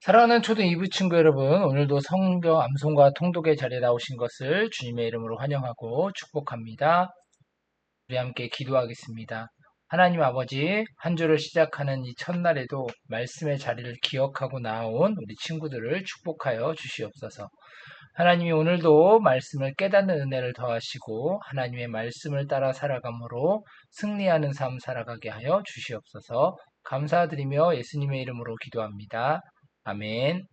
사랑하는 초등 2부 친구 여러분, 오늘도 성경 암송과 통독의 자리에 나오신 것을 주님의 이름으로 환영하고 축복합니다. 우리 함께 기도하겠습니다. 하나님 아버지, 한 주를 시작하는 이 첫날에도 말씀의 자리를 기억하고 나온 우리 친구들을 축복하여 주시옵소서. 하나님이 오늘도 말씀을 깨닫는 은혜를 더하시고 하나님의 말씀을 따라 살아감으로 승리하는 삶 살아가게 하여 주시옵소서. 감사드리며 예수님의 이름으로 기도합니다. 아멘.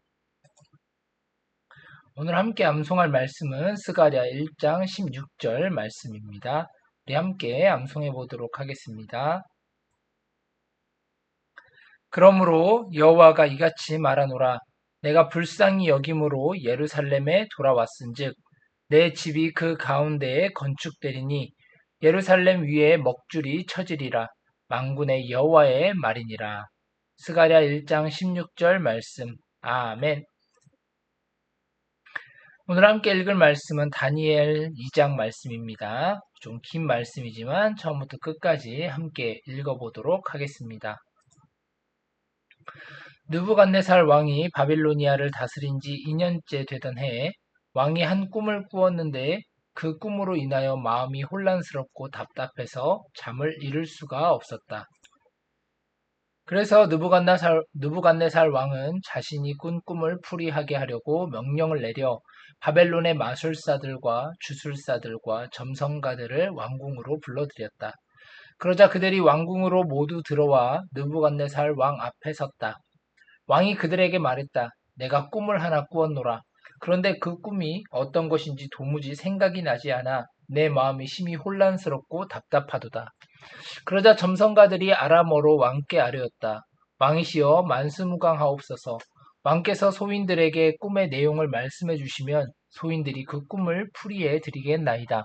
오늘 함께 암송할 말씀은 스가랴 1장 16절 말씀입니다. 우리 함께 암송해 보도록 하겠습니다. 그러므로 여호와가 이같이 말하노라. 내가 불쌍히 여김으로 예루살렘에 돌아왔은즉 내 집이 그 가운데에 건축되리니 예루살렘 위에 먹줄이 쳐지리라. 만군의 여호와의 말이니라. 스가랴 1장 16절 말씀. 아멘. 오늘 함께 읽을 말씀은 다니엘 2장 말씀입니다. 좀 긴 말씀이지만 처음부터 끝까지 함께 읽어보도록 하겠습니다. 느부갓네살 왕이 바빌로니아를 다스린 지 2년째 되던 해에 왕이 한 꿈을 꾸었는데 그 꿈으로 인하여 마음이 혼란스럽고 답답해서 잠을 이룰 수가 없었다. 그래서 느부갓네살 왕은 자신이 꾼 꿈을 풀이하게 하려고 명령을 내려 바벨론의 마술사들과 주술사들과 점성가들을 왕궁으로 불러들였다. 그러자 그들이 왕궁으로 모두 들어와 느부갓네살 왕 앞에 섰다. 왕이 그들에게 말했다. 내가 꿈을 하나 꾸었노라. 그런데 그 꿈이 어떤 것인지 도무지 생각이 나지 않아 내 마음이 심히 혼란스럽고 답답하도다. 그러자 점성가들이 아람어로 왕께 아뢰었다. 왕이시여 만수무강하옵소서. 왕께서 소인들에게 꿈의 내용을 말씀해 주시면 소인들이 그 꿈을 풀이해 드리겠나이다.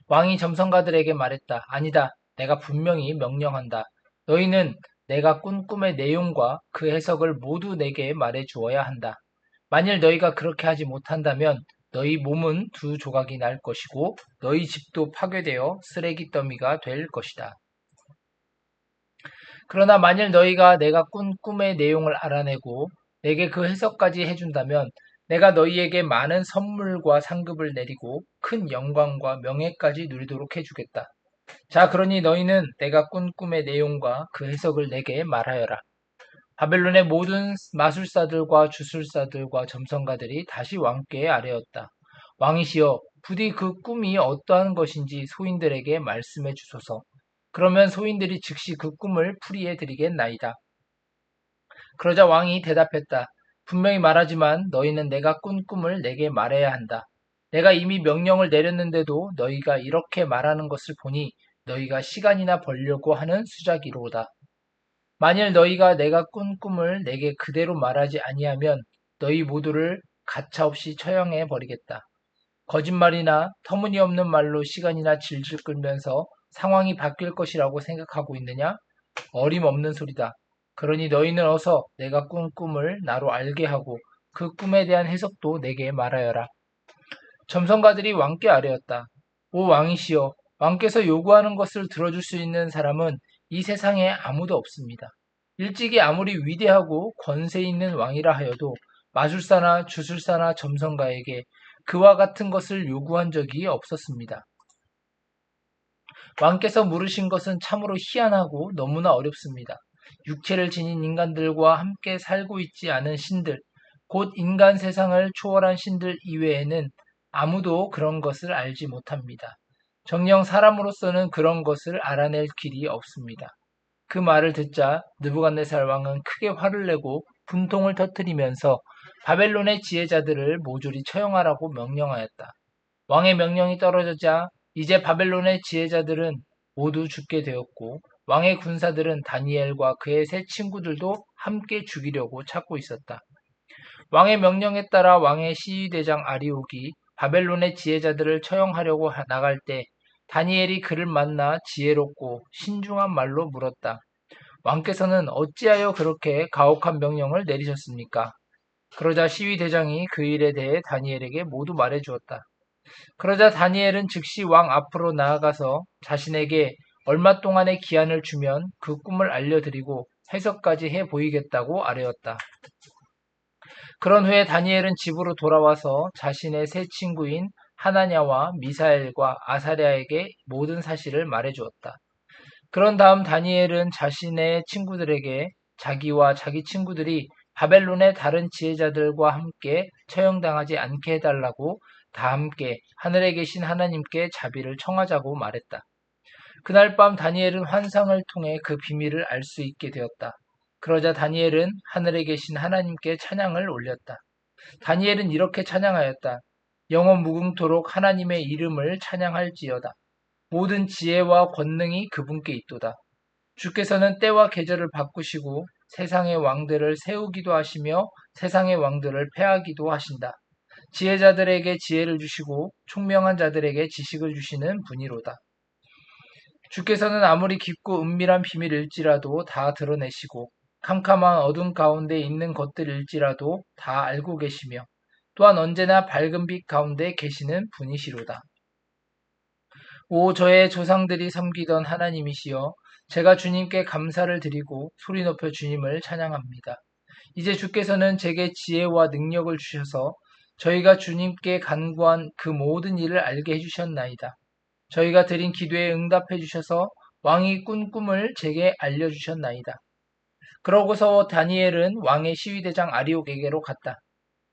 왕이 점성가들에게 말했다. 아니다. 내가 분명히 명령한다. 너희는 내가 꾼 꿈의 내용과 그 해석을 모두 내게 말해 주어야 한다. 만일 너희가 그렇게 하지 못한다면 너희 몸은 두 조각이 날 것이고 너희 집도 파괴되어 쓰레기 더미가 될 것이다. 그러나 만일 너희가 내가 꾼 꿈의 내용을 알아내고 내게 그 해석까지 해준다면 내가 너희에게 많은 선물과 상급을 내리고 큰 영광과 명예까지 누리도록 해주겠다. 자, 그러니 너희는 내가 꾼 꿈의 내용과 그 해석을 내게 말하여라. 바벨론의 모든 마술사들과 주술사들과 점성가들이 다시 왕께 아뢰었다. 왕이시여, 부디 그 꿈이 어떠한 것인지 소인들에게 말씀해 주소서. 그러면 소인들이 즉시 그 꿈을 풀이해 드리겠나이다. 그러자 왕이 대답했다. 분명히 말하지만 너희는 내가 꾼 꿈을 내게 말해야 한다. 내가 이미 명령을 내렸는데도 너희가 이렇게 말하는 것을 보니 너희가 시간이나 벌려고 하는 수작이로다. 만일 너희가 내가 꾼 꿈을 내게 그대로 말하지 아니하면 너희 모두를 가차없이 처형해 버리겠다. 거짓말이나 터무니없는 말로 시간이나 질질 끌면서 상황이 바뀔 것이라고 생각하고 있느냐? 어림없는 소리다. 그러니 너희는 어서 내가 꾼 꿈을 나로 알게 하고 그 꿈에 대한 해석도 내게 말하여라. 점성가들이 왕께 아뢰었다. 오 왕이시여, 왕께서 요구하는 것을 들어줄 수 있는 사람은 이 세상에 아무도 없습니다. 일찍이 아무리 위대하고 권세 있는 왕이라 하여도 마술사나 주술사나 점성가에게 그와 같은 것을 요구한 적이 없었습니다. 왕께서 물으신 것은 참으로 희한하고 너무나 어렵습니다. 육체를 지닌 인간들과 함께 살고 있지 않은 신들, 곧 인간 세상을 초월한 신들 이외에는 아무도 그런 것을 알지 못합니다. 정녕 사람으로서는 그런 것을 알아낼 길이 없습니다. 그 말을 듣자 느부갓네살 왕은 크게 화를 내고 분통을 터뜨리면서 바벨론의 지혜자들을 모조리 처형하라고 명령하였다. 왕의 명령이 떨어지자 이제 바벨론의 지혜자들은 모두 죽게 되었고 왕의 군사들은 다니엘과 그의 세 친구들도 함께 죽이려고 찾고 있었다. 왕의 명령에 따라 왕의 시위대장 아리옥이 바벨론의 지혜자들을 처형하려고 나갈 때 다니엘이 그를 만나 지혜롭고 신중한 말로 물었다. 왕께서는 어찌하여 그렇게 가혹한 명령을 내리셨습니까? 그러자 시위대장이 그 일에 대해 다니엘에게 모두 말해주었다. 그러자 다니엘은 즉시 왕 앞으로 나아가서 자신에게 얼마 동안의 기한을 주면 그 꿈을 알려드리고 해석까지 해 보이겠다고 아뢰었다. 그런 후에 다니엘은 집으로 돌아와서 자신의 세 친구인 하나냐와 미사엘과 아사랴에게 모든 사실을 말해주었다. 그런 다음 다니엘은 자신의 친구들에게 자기와 자기 친구들이 바벨론의 다른 지혜자들과 함께 처형당하지 않게 해달라고 다 함께 하늘에 계신 하나님께 자비를 청하자고 말했다. 그날 밤 다니엘은 환상을 통해 그 비밀을 알 수 있게 되었다. 그러자 다니엘은 하늘에 계신 하나님께 찬양을 올렸다. 다니엘은 이렇게 찬양하였다. 영원 무궁토록 하나님의 이름을 찬양할지어다. 모든 지혜와 권능이 그분께 있도다. 주께서는 때와 계절을 바꾸시고 세상의 왕들을 세우기도 하시며 세상의 왕들을 패하기도 하신다. 지혜자들에게 지혜를 주시고 총명한 자들에게 지식을 주시는 분이로다. 주께서는 아무리 깊고 은밀한 비밀일지라도 다 드러내시고 캄캄한 어둠 가운데 있는 것들일지라도 다 알고 계시며 또한 언제나 밝은 빛 가운데 계시는 분이시로다. 오 저의 조상들이 섬기던 하나님이시여 제가 주님께 감사를 드리고 소리 높여 주님을 찬양합니다. 이제 주께서는 제게 지혜와 능력을 주셔서 저희가 주님께 간구한 그 모든 일을 알게 해주셨나이다. 저희가 드린 기도에 응답해 주셔서 왕이 꾼 꿈을 제게 알려주셨나이다. 그러고서 다니엘은 왕의 시위대장 아리옥에게로 갔다.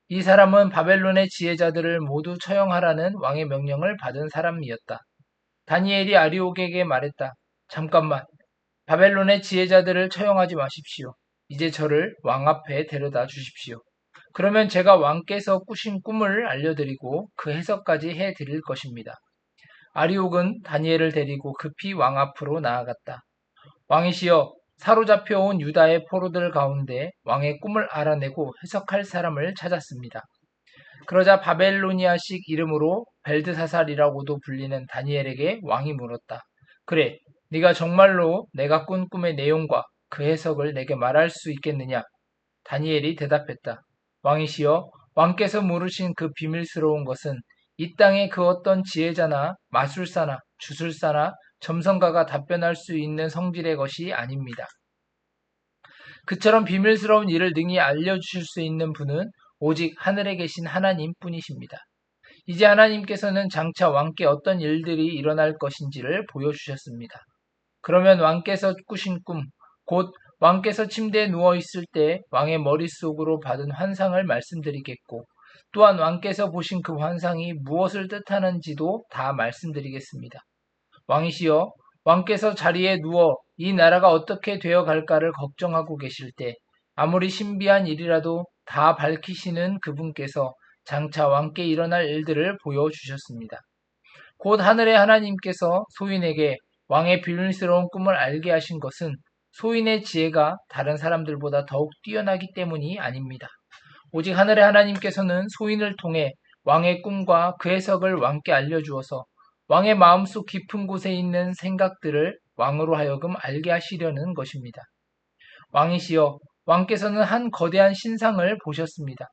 이 사람은 바벨론의 지혜자들을 모두 처형하라는 왕의 명령을 받은 사람이었다. 다니엘이 아리옥에게 말했다. 잠깐만, 바벨론의 지혜자들을 처형하지 마십시오. 이제 저를 왕 앞에 데려다 주십시오. 그러면 제가 왕께서 꾸신 꿈을 알려드리고 그 해석까지 해드릴 것입니다. 아리옥은 다니엘을 데리고 급히 왕 앞으로 나아갔다. 왕이시여, 사로잡혀 온 유다의 포로들 가운데 왕의 꿈을 알아내고 해석할 사람을 찾았습니다. 그러자 바벨로니아식 이름으로 벨드사살이라고도 불리는 다니엘에게 왕이 물었다. 그래, 네가 정말로 내가 꾼 꿈의 내용과 그 해석을 내게 말할 수 있겠느냐? 다니엘이 대답했다. 왕이시여, 왕께서 물으신 그 비밀스러운 것은 이 땅의 그 어떤 지혜자나 마술사나 주술사나 점성가가 답변할 수 있는 성질의 것이 아닙니다. 그처럼 비밀스러운 일을 능히 알려주실 수 있는 분은 오직 하늘에 계신 하나님 뿐이십니다. 이제 하나님께서는 장차 왕께 어떤 일들이 일어날 것인지를 보여주셨습니다. 그러면 왕께서 꾸신 꿈, 곧 왕께서 침대에 누워 있을 때 왕의 머릿속으로 받은 환상을 말씀드리겠고, 또한 왕께서 보신 그 환상이 무엇을 뜻하는지도 다 말씀드리겠습니다. 왕이시여, 왕께서 자리에 누워 이 나라가 어떻게 되어 갈까를 걱정하고 계실 때 아무리 신비한 일이라도 다 밝히시는 그분께서 장차 왕께 일어날 일들을 보여주셨습니다. 곧 하늘의 하나님께서 소인에게 왕의 비밀스러운 꿈을 알게 하신 것은 소인의 지혜가 다른 사람들보다 더욱 뛰어나기 때문이 아닙니다. 오직 하늘의 하나님께서는 소인을 통해 왕의 꿈과 그 해석을 왕께 알려주어서 왕의 마음속 깊은 곳에 있는 생각들을 왕으로 하여금 알게 하시려는 것입니다. 왕이시여, 왕께서는 한 거대한 신상을 보셨습니다.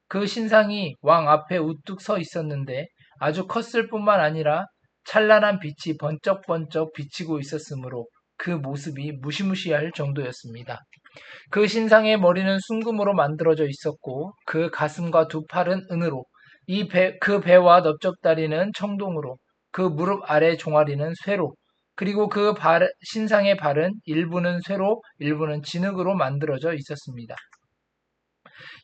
그 신상이 왕 앞에 우뚝 서 있었는데 아주 컸을 뿐만 아니라 찬란한 빛이 번쩍번쩍 비치고 있었으므로 그 모습이 무시무시할 정도였습니다. 그 신상의 머리는 순금으로 만들어져 있었고 그 가슴과 두 팔은 은으로 그 배와 넓적다리는 청동으로 그 무릎 아래 종아리는 쇠로 그리고 신상의 발은 일부는 쇠로 일부는 진흙으로 만들어져 있었습니다.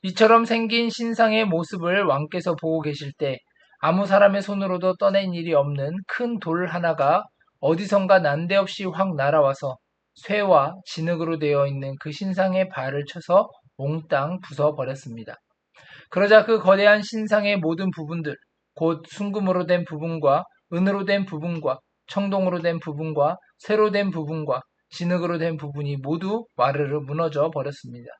이처럼 생긴 신상의 모습을 왕께서 보고 계실 때 아무 사람의 손으로도 떠낸 일이 없는 큰 돌 하나가 어디선가 난데없이 확 날아와서 쇠와 진흙으로 되어 있는 그 신상의 발을 쳐서 몽땅 부숴버렸습니다. 그러자 그 거대한 신상의 모든 부분들, 곧 순금으로 된 부분과 은으로 된 부분과 청동으로 된 부분과 쇠로 된 부분과 진흙으로 된 부분이 모두 와르르 무너져 버렸습니다.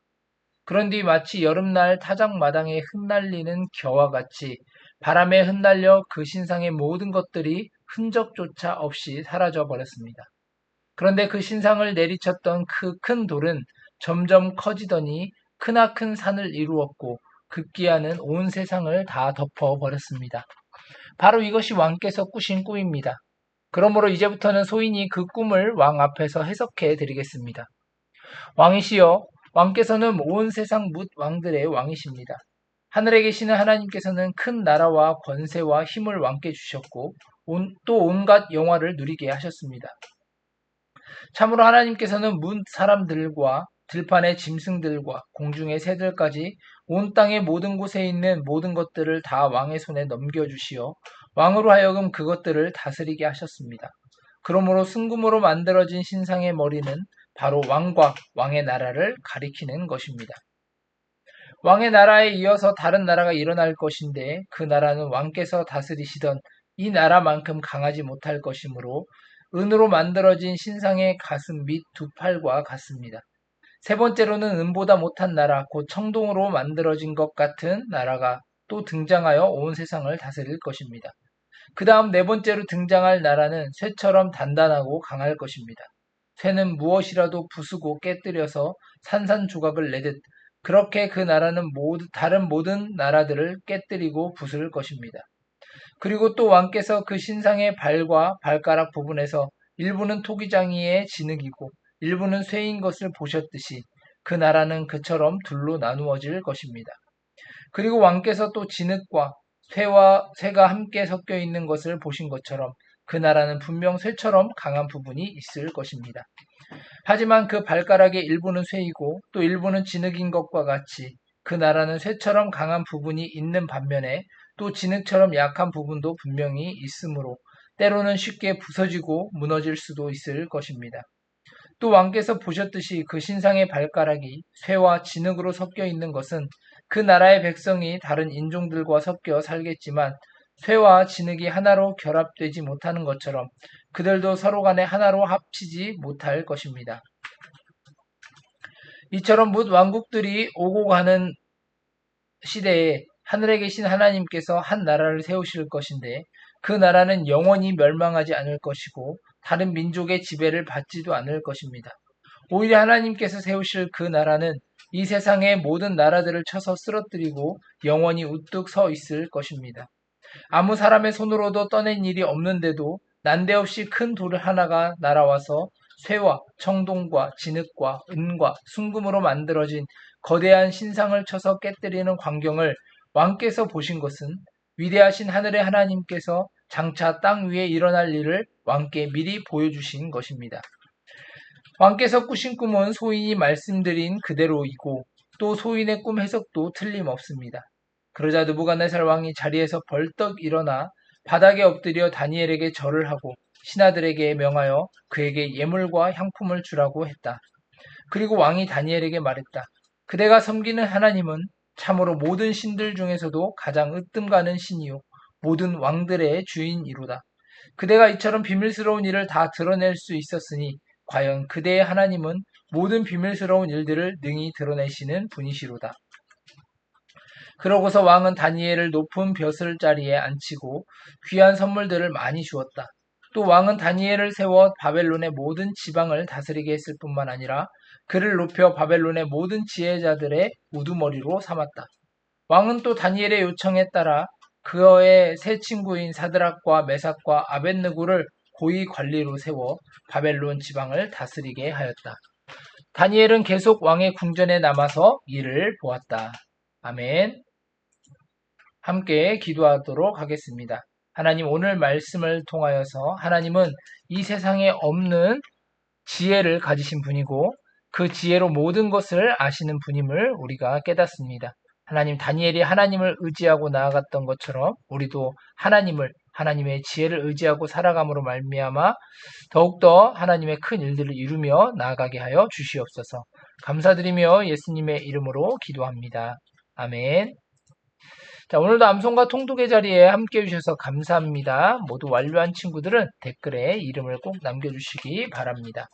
그런 뒤 마치 여름날 타작마당에 흩날리는 겨와 같이 바람에 흩날려 그 신상의 모든 것들이 흔적조차 없이 사라져 버렸습니다. 그런데 그 신상을 내리쳤던 그 큰 돌은 점점 커지더니 크나큰 산을 이루었고 급기야는 온 세상을 다 덮어버렸습니다. 바로 이것이 왕께서 꾸신 꿈입니다. 그러므로 이제부터는 소인이 그 꿈을 왕 앞에서 해석해 드리겠습니다. 왕이시여, 왕께서는 온 세상 뭇 왕들의 왕이십니다. 하늘에 계시는 하나님께서는 큰 나라와 권세와 힘을 왕께 주셨고 또 온갖 영화를 누리게 하셨습니다. 참으로 하나님께서는 문 사람들과 들판의 짐승들과 공중의 새들까지 온 땅의 모든 곳에 있는 모든 것들을 다 왕의 손에 넘겨주시어 왕으로 하여금 그것들을 다스리게 하셨습니다. 그러므로 순금으로 만들어진 신상의 머리는 바로 왕과 왕의 나라를 가리키는 것입니다. 왕의 나라에 이어서 다른 나라가 일어날 것인데 그 나라는 왕께서 다스리시던 이 나라만큼 강하지 못할 것이므로 은으로 만들어진 신상의 가슴 및 두 팔과 같습니다. 세 번째로는 은보다 못한 나라, 곧 청동으로 만들어진 것 같은 나라가 또 등장하여 온 세상을 다스릴 것입니다. 그 다음 네 번째로 등장할 나라는 쇠처럼 단단하고 강할 것입니다. 쇠는 무엇이라도 부수고 깨뜨려서 산산조각을 내듯 그렇게 그 나라는 다른 모든 나라들을 깨뜨리고 부술 것입니다. 그리고 또 왕께서 그 신상의 발과 발가락 부분에서 일부는 토기장이의 진흙이고 일부는 쇠인 것을 보셨듯이 그 나라는 그처럼 둘로 나누어질 것입니다. 그리고 왕께서 또 진흙과 쇠가 함께 섞여 있는 것을 보신 것처럼 그 나라는 분명 쇠처럼 강한 부분이 있을 것입니다. 하지만 그 발가락의 일부는 쇠이고 또 일부는 진흙인 것과 같이 그 나라는 쇠처럼 강한 부분이 있는 반면에 또 진흙처럼 약한 부분도 분명히 있으므로 때로는 쉽게 부서지고 무너질 수도 있을 것입니다. 또 왕께서 보셨듯이 그 신상의 발가락이 쇠와 진흙으로 섞여 있는 것은 그 나라의 백성이 다른 인종들과 섞여 살겠지만 쇠와 진흙이 하나로 결합되지 못하는 것처럼 그들도 서로 간에 하나로 합치지 못할 것입니다. 이처럼 뭇 왕국들이 오고 가는 시대에 하늘에 계신 하나님께서 한 나라를 세우실 것인데 그 나라는 영원히 멸망하지 않을 것이고 다른 민족의 지배를 받지도 않을 것입니다. 오히려 하나님께서 세우실 그 나라는 이 세상의 모든 나라들을 쳐서 쓰러뜨리고 영원히 우뚝 서 있을 것입니다. 아무 사람의 손으로도 떠낸 일이 없는데도 난데없이 큰 돌 하나가 날아와서 쇠와 청동과 진흙과 은과 순금으로 만들어진 거대한 신상을 쳐서 깨뜨리는 광경을 왕께서 보신 것은 위대하신 하늘의 하나님께서 장차 땅 위에 일어날 일을 왕께 미리 보여주신 것입니다. 왕께서 꾸신 꿈은 소인이 말씀드린 그대로이고 또 소인의 꿈 해석도 틀림없습니다. 그러자 느부갓네살 왕이 자리에서 벌떡 일어나 바닥에 엎드려 다니엘에게 절을 하고 신하들에게 명하여 그에게 예물과 향품을 주라고 했다. 그리고 왕이 다니엘에게 말했다. 그대가 섬기는 하나님은 참으로 모든 신들 중에서도 가장 으뜸가는 신이요 모든 왕들의 주인이로다. 그대가 이처럼 비밀스러운 일을 다 드러낼 수 있었으니 과연 그대의 하나님은 모든 비밀스러운 일들을 능히 드러내시는 분이시로다. 그러고서 왕은 다니엘을 높은 벼슬 자리에 앉히고 귀한 선물들을 많이 주었다. 또 왕은 다니엘을 세워 바벨론의 모든 지방을 다스리게 했을 뿐만 아니라 그를 높여 바벨론의 모든 지혜자들의 우두머리로 삼았다. 왕은 또 다니엘의 요청에 따라 그의 세 친구인 사드락과 메삭과 아벳느고를 고위 관리로 세워 바벨론 지방을 다스리게 하였다. 다니엘은 계속 왕의 궁전에 남아서 일을 보았다. 아멘. 함께 기도하도록 하겠습니다. 하나님, 오늘 말씀을 통하여서 하나님은 이 세상에 없는 지혜를 가지신 분이고 그 지혜로 모든 것을 아시는 분임을 우리가 깨닫습니다. 하나님, 다니엘이 하나님을 의지하고 나아갔던 것처럼 우리도 하나님의 지혜를 의지하고 살아감으로 말미암아 더욱더 하나님의 큰 일들을 이루며 나아가게 하여 주시옵소서. 감사드리며 예수님의 이름으로 기도합니다. 아멘. 자, 오늘도 암송과 통독의 자리에 함께 해주셔서 감사합니다. 모두 완료한 친구들은 댓글에 이름을 꼭 남겨주시기 바랍니다.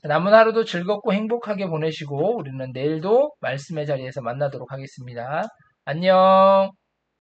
자, 남은 하루도 즐겁고 행복하게 보내시고 우리는 내일도 말씀의 자리에서 만나도록 하겠습니다. 안녕.